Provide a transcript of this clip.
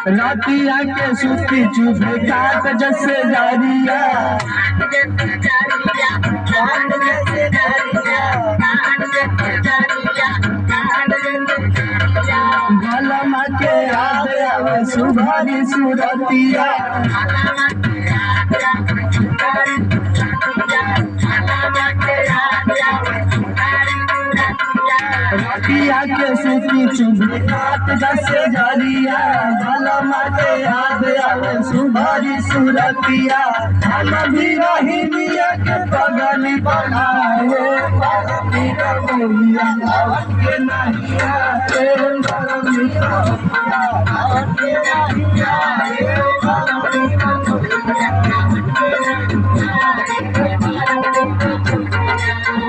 रातिया के सुती चुभे काट जैसे जारिया गलमा के याद आवे सुधारी सुरतिया रातिया के सुती चुभे काट जैसे जारिया गलमा के याद आवे सुधारी सुरतिया हम भी रही मिया के पगली बनाए पगली रमैया आवत के नहीं आए के नहीं आए